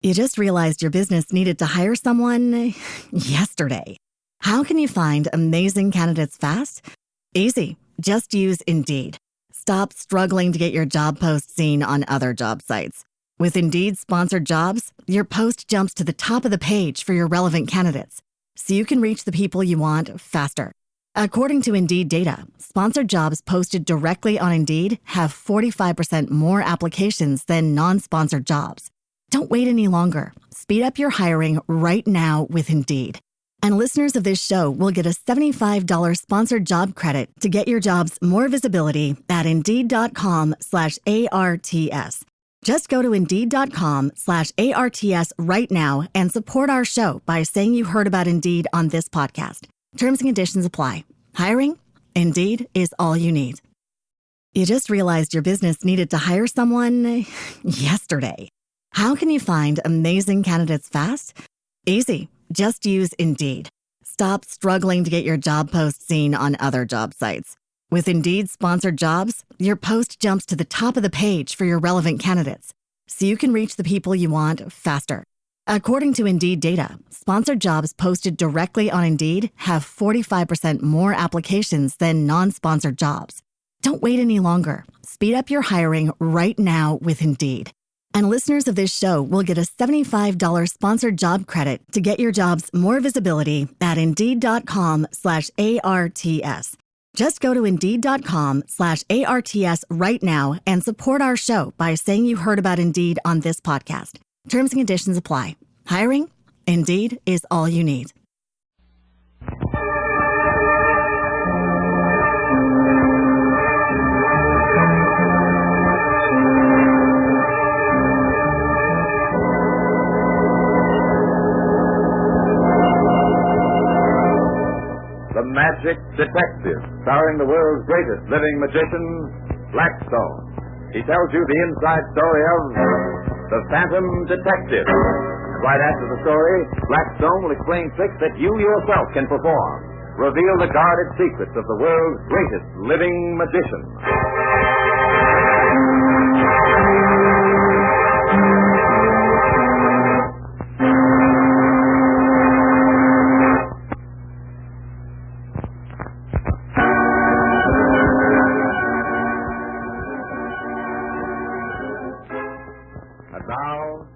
You just realized your business needed to hire someone yesterday. How can you find amazing candidates fast? Easy. Just use Indeed. Stop struggling to get your job post seen on other job sites. With Indeed sponsored jobs, your post jumps to the top of the page for your relevant candidates, so you can reach the people you want faster. According to Indeed data, sponsored jobs posted directly on Indeed have 45% more applications than non-sponsored jobs. Don't wait any longer. Speed up your hiring right now with Indeed. And listeners of this show will get a $75 sponsored job credit to get your jobs more visibility at Indeed.com/ARTS. Just go to Indeed.com/ARTS right now and support our show by saying you heard about Indeed on this podcast. Terms and conditions apply. Hiring? Indeed is all you need. You just realized your business needed to hire someone yesterday. How can you find amazing candidates fast? Easy. Just use Indeed. Stop struggling to get your job post seen on other job sites. With Indeed sponsored jobs, your post jumps to the top of the page for your relevant candidates, so you can reach the people you want faster. According to Indeed data, sponsored jobs posted directly on Indeed have 45% more applications than non-sponsored jobs. Don't wait any longer. Speed up your hiring right now with Indeed. And listeners of this show will get a $75 sponsored job credit to get your jobs more visibility at Indeed.com/ARTS. Just go to Indeed.com/ARTS right now and support our show by saying you heard about Indeed on this podcast. Terms and conditions apply. Hiring? Indeed is all you need. The Magic Detective, starring the world's greatest living magician, Blackstone. He tells you the inside story of The Phantom Detective. And right after the story, Blackstone will explain tricks that you yourself can perform. Reveal the guarded secrets of the world's greatest living magician.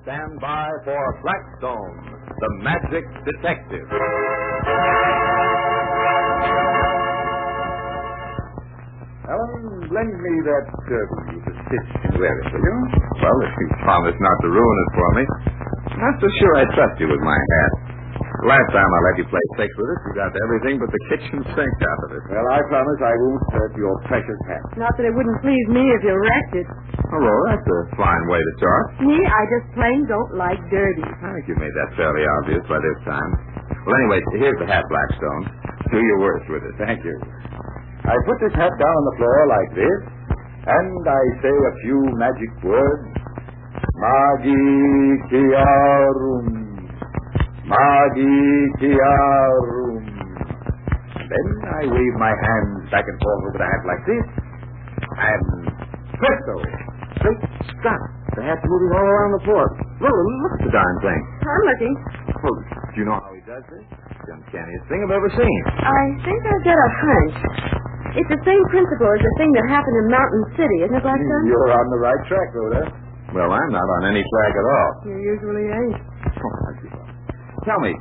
Stand by for Blackstone, the Magic Detective. Ellen, lend me that derby you just stitched and wear it, will you? Well, if you promise not to ruin it for me. Not so sure I trust you with my hat. Last time I let you play tricks with it, you got everything but the kitchen sink out of it. Well, I promise I won't hurt your precious hat. Not that it wouldn't please me if you wrecked it. Oh, well, that's a fine way to start. Me, I just plain don't like dirty. I think you've made that fairly obvious by this time. Well, anyway, here's the hat, Blackstone. Do your worst with it. Thank you. I put this hat down on the floor like this, and I say a few magic words. Magiciarum. Magiciarum. Then I wave my hands back and forth over the hat like this, and presto! Great Scott! The hat's moving all around the floor. Look at the darn thing. I'm looking. Well, do you know how he does this? It's the uncanniest thing I've ever seen. I think I get a hunch. It's the same principle as the thing that happened in Mountain City, isn't it, Blackstone? You're on the right track, Rhoda. Well, I'm not on any track at all. You usually ain't. Tell me,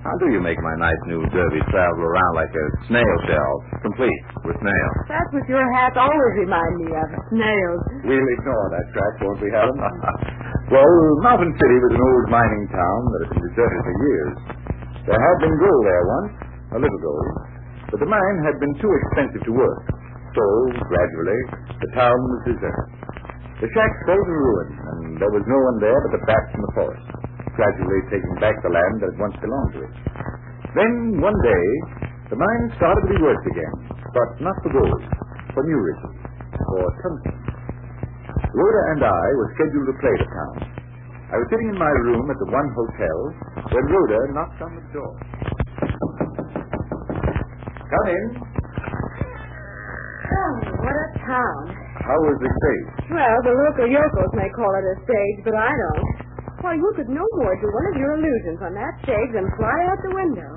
how do you make my nice new derby travel around like a snail shell, complete with nails? That's what your hats always remind me of, snails. We'll ignore that track, won't we, Helen? Well, Mountain City was an old mining town that had been deserted for years. There had been gold there once, a little gold, but the mine had been too expensive to work. So, gradually, the town was deserted. The shacks fell to ruin, and there was no one there but the bats in the forest, gradually taking back the land that had once belonged to it. Then, one day, the mine started to be worked again, but not for gold, for new riches, for tungsten. Rhoda and I were scheduled to play the town. I was sitting in my room at the one hotel when Rhoda knocked on the door. Come in. Oh, what a town. How was the stage? Well, the local yokels may call it a stage, but I don't. Why, you could no more do one of your illusions on that stage than fly out the window.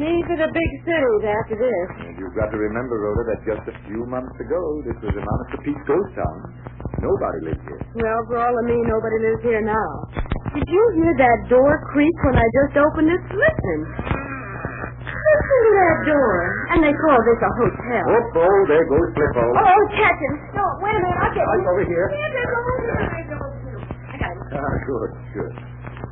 Me for the big cities after this. And you've got to remember, Rhoda, that just a few months ago, this was an honest-to-peace ghost town. Nobody lived here. Well, for all of me, nobody lives here now. Did you hear that door creak when I just opened it? Listen. Listen to that door. And they call this a hotel. Oh, there goes Flippo. Oh, catch him. No, wait a minute. I'll get him. Right over here. Here they go. I got him. Good.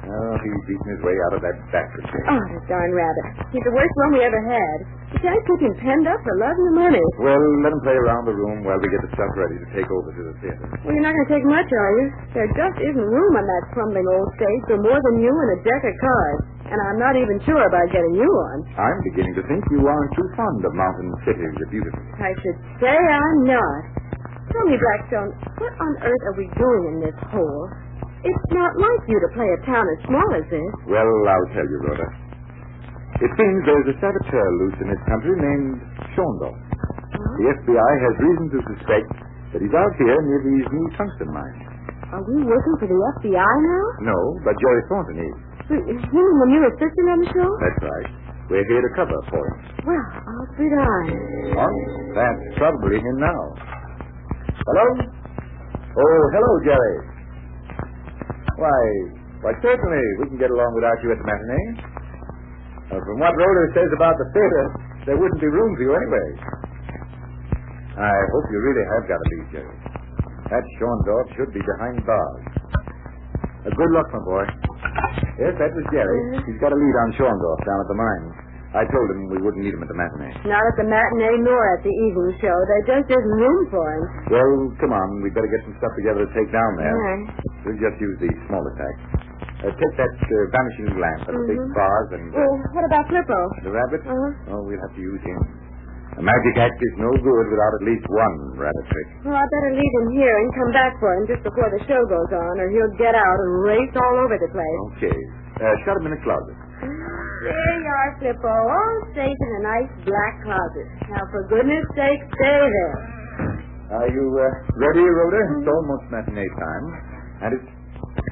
Oh, he's beating his way out of that factory. Oh, the darn rabbit. He's the worst one we ever had. You can't keep him penned up for love and money. Well, let him play around the room while we get the stuff ready to take over to the theater. Well, you're not going to take much, are you? There just isn't room on that crumbling old stage for more than you and a deck of cards. And I'm not even sure about getting you on. I'm beginning to think you aren't too fond of mountain cities, the beautiful. I should say I'm not. Tell me, Blackstone, what on earth are we doing in this hole? It's not like you to play a town as small as this. Well, I'll tell you, Rhoda. It seems there's a saboteur loose in this country named Shondorf. The FBI has reason to suspect that he's out here near these new tungsten mines. Are we working for the FBI now? No, but Jerry Thornton is. You mean the new assistant on the show? That's right. We're here to cover for him. Well, I'll be darned. Oh, that's probably him now. Hello? Oh, hello, Jerry. Why, certainly, we can get along without you at the matinee. From what Rhoda says about the theater, there wouldn't be room for you anyway. I hope you really have got to leave, Jerry. That Shondorf should be behind bars. Good luck, my boy. Yes, that was Jerry. He's got a lead on Shondorf down at the mine. I told him we wouldn't need him at the matinee. Not at the matinee nor at the evening show. There just isn't room for him. Well, come on. We'd better get some stuff together to take down there. All right. We'll just use the smaller tack. Take that vanishing lamp and the big vase and... Well, what about Flippo? The rabbit? Uh-huh. Oh, we'll have to use him. A magic act is no good without at least one rabbit trick. Well, I better leave him here and come back for him just before the show goes on, or he'll get out and race all over the place. Okay. Shut him in the closet. There you are, Flippo, all safe in a nice black closet. Now, for goodness sake, stay there. Are you ready, Rhoda? It's almost matinee time. And it's...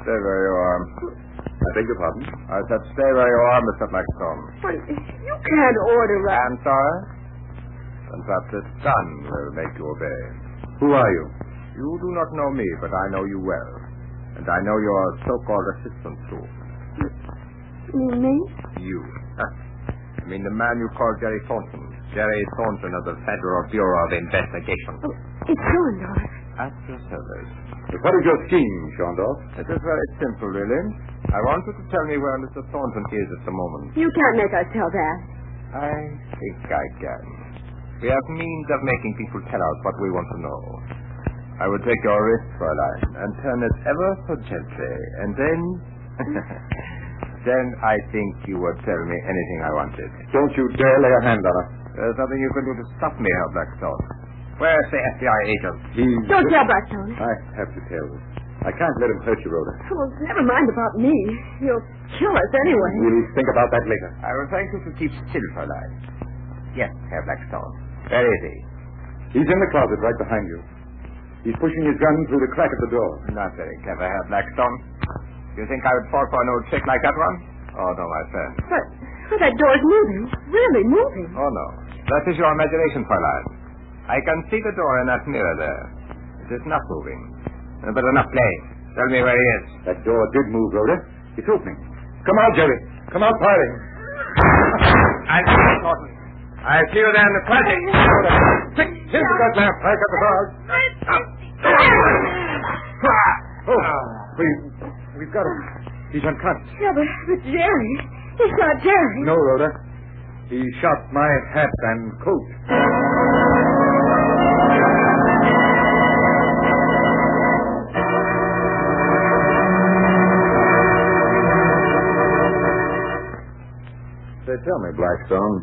Stay where you are. I beg your pardon? I said stay where you are, Mr. Blackstone. But you can't order right. I'm sorry. And perhaps the sun will make you obey. Who are you? You do not know me, but I know you well. And I know your so-called assistant, too. You mean me? You. I mean the man you call Jerry Thornton. Jerry Thornton of the Federal Bureau of Investigation. Oh, it's Shondorf. At your service. What is your scheme, Shondorf? It is very simple, really. I want you to tell me where Mr. Thornton is at the moment. You can't make us tell that. I think I can. We have means of making people tell us what we want to know. I will take your wrist, Fräulein, and turn it ever so gently, and then... then I think you would tell me anything I wanted. Don't you dare lay a hand on her. There's nothing you can do to stop me, Herr Blackstone. Where's the FBI agent? Don't tell Blackstone. I have to tell you. I can't let him hurt you, Rhoda. Well, never mind about me. He'll kill us anyway. We'll think about that later. I will thank you to keep still, Fräulein. Yes, Herr Blackstone. Where is he? He's in the closet right behind you. He's pushing his gun through the crack of the door. Not very clever, Herr Blackstone. You think I would fall for an old trick like that one? Oh, no, my friend. But that door's moving. Really moving. Oh, no. That is your imagination, Fräulein. I can see the door in that mirror there. It is not moving. But enough play. Tell me where he is. That door did move, Rhoda. It's opening. Come out, Jerry. Come out firing. I see you, Thornton. I see you there in the closet. Quick, here's the gun lamp. I got the bars. We've got him. He's unconscious. Yeah, but Jerry. He shot Jerry. No, Rhoda. He shot my hat and coat. Say, tell me, Blackstone,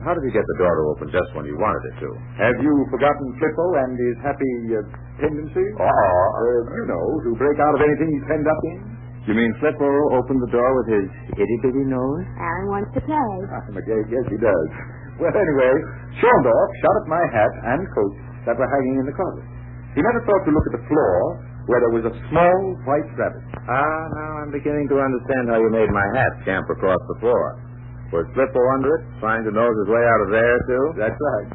how did you get the door to open just when you wanted it to? Have you forgotten Flippo and his happy tendency? You know, to break out of anything he's penned up in. You mean Flippo opened the door with his itty-bitty nose? Alan wants to play. I'm afraid, yes, he does. Well, anyway, Shondorf shot at my hat and coat that were hanging in the closet. He never thought to look at the floor where there was a small white rabbit. Now I'm beginning to understand how you made my hat scamper across the floor. Was Flippo under it, trying to nose his way out of there, too? That's right.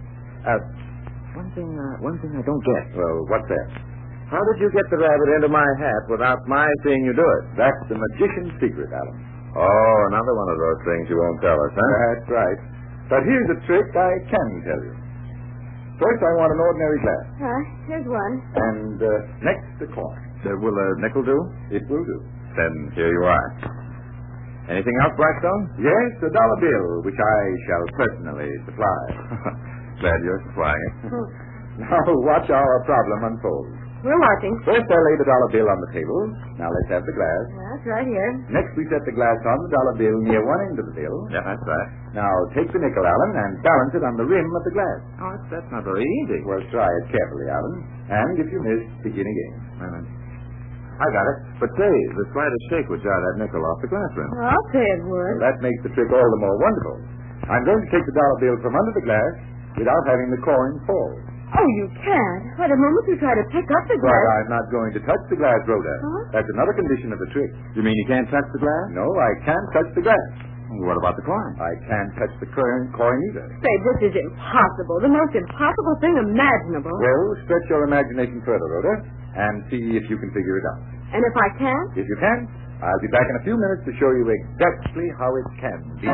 One thing I don't get. Well, what's that? How did you get the rabbit into my hat without my seeing you do it? That's the magician's secret, Alan. Oh, another one of those things you won't tell us, huh? That's right. But here's a trick I can tell you. First, I want an ordinary glass. Here's one. And next, a coin. Will a nickel do? It will do. Then here you are. Anything else, Blackstone? Yes, a dollar bill, which I shall personally supply. Glad you're supplying it. Now, watch our problem unfold. We're watching. First, I lay the dollar bill on the table. Now, let's have the glass. That's right here. Next, we set the glass on the dollar bill near one end of the bill. Yeah, that's right. Now, take the nickel, Alan, and balance it on the rim of the glass. Oh, that's not very easy. Well, try it carefully, Alan. And if you miss, begin again. I got it. But say, the slightest shake would jar that nickel off the glass rim. I'll say it would. Well, that makes the trick all the more wonderful. I'm going to take the dollar bill from under the glass without having the coin fall. Oh, you can't. Why, the moment you try to pick up the But glass... I'm not going to touch the glass, Rhoda. Huh? That's another condition of the trick. You mean you can't touch the glass? No, I can't touch the glass. What about the coin? I can't touch the coin either. Say, this is impossible. The most impossible thing imaginable. Well, stretch your imagination further, Rhoda, and see if you can figure it out. And if I can't? If you can, I'll be back in a few minutes to show you exactly how it can be.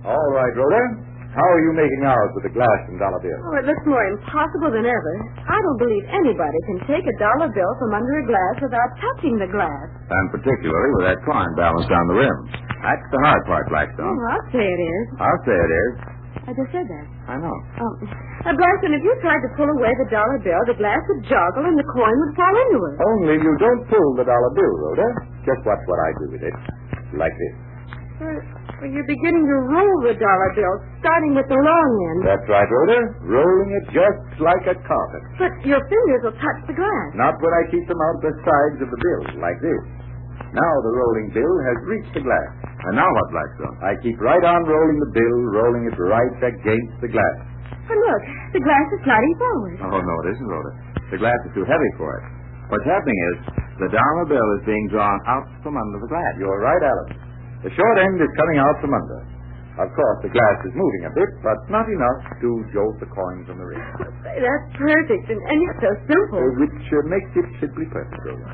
All right, Rhoda. How are you making out with the glass and dollar bill? Oh, it looks more impossible than ever. I don't believe anybody can take a dollar bill from under a glass without touching the glass. And particularly with that coin balanced on the rim. That's the hard part, Blackstone. Oh, I'll say it is. I'll say it is. I just said that. I know. Oh. Blackstone, if you tried to pull away the dollar bill, the glass would joggle and the coin would fall into it. Only you don't pull the dollar bill, Rhoda. Just watch what I do with it. Like this. Well, you're beginning to roll the dollar bill, starting with the long end. That's right, Rhoda. Rolling it just like a carpet. But your fingers will touch the glass. Not when I keep them out the sides of the bill, like this. Now the rolling bill has reached the glass. And now what, Blackstone? I keep right on rolling the bill, rolling it right against the glass. And look, the glass is sliding forward. Oh, no, it isn't, Rhoda. The glass is too heavy for it. What's happening is the dollar bill is being drawn out from under the glass. You're right, Alan. The short end is coming out from under. Of course, the glass is moving a bit, but not enough to jolt the coin from the ring. Say, that's perfect, and it's so simple. Which makes it simply perfect, Rhoda.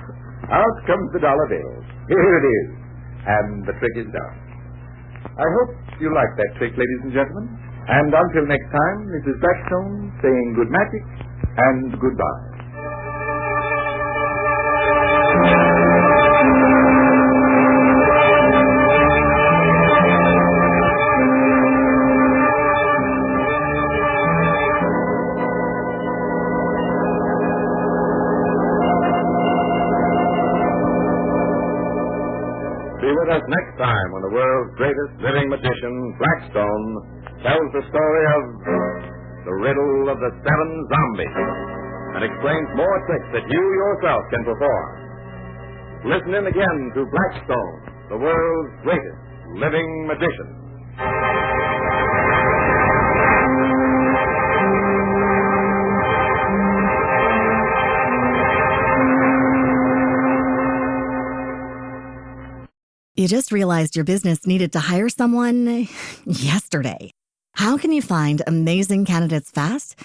Out comes the dollar bill. Here it is. And the trick is done. I hope you like that trick, ladies and gentlemen. And until next time, Mrs. Blackstone saying good magic and goodbye. Be with us next time when the world's greatest living magician, Blackstone, tells the story of the riddle of the 7 zombies and explains more tricks that you yourself can perform. Listen in again to Blackstone, the world's greatest living magician. You just realized your business needed to hire someone yesterday. How can you find amazing candidates fast?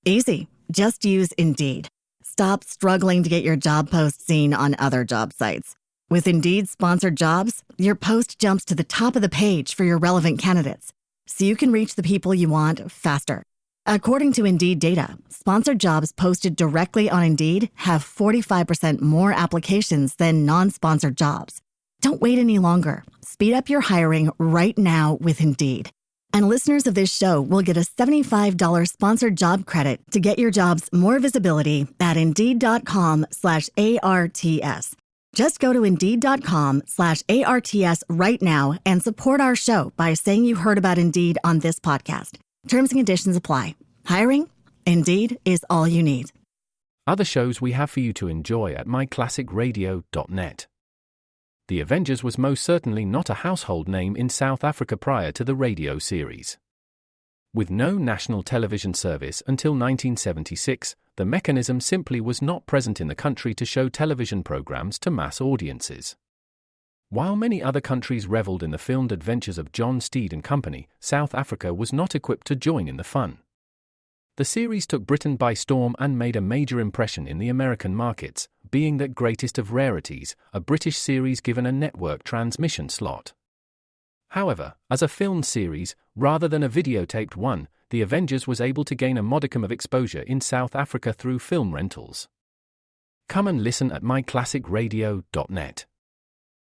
Easy. Just use Indeed. Stop struggling to get your job post seen on other job sites. With Indeed sponsored jobs, your post jumps to the top of the page for your relevant candidates, so you can reach the people you want faster. According to Indeed data, sponsored jobs posted directly on Indeed have 45% more applications than non-sponsored jobs. Don't wait any longer. Speed up your hiring right now with Indeed. And listeners of this show will get a $75 sponsored job credit to get your jobs more visibility at Indeed.com/ARTS. Just go to Indeed.com/ARTS right now and support our show by saying you heard about Indeed on this podcast. Terms and conditions apply. Hiring? Indeed is all you need. Other shows we have for you to enjoy at myclassicradio.net. The Avengers was most certainly not a household name in South Africa prior to the radio series. With no national television service until 1976, the mechanism simply was not present in the country to show television programs to mass audiences. While many other countries reveled in the filmed adventures of John Steed and Company, South Africa was not equipped to join in the fun. The series took Britain by storm and made a major impression in the American markets, being that greatest of rarities, a British series given a network transmission slot. However, as a filmed series, rather than a videotaped one, The Avengers was able to gain a modicum of exposure in South Africa through film rentals. Come and listen at myclassicradio.net.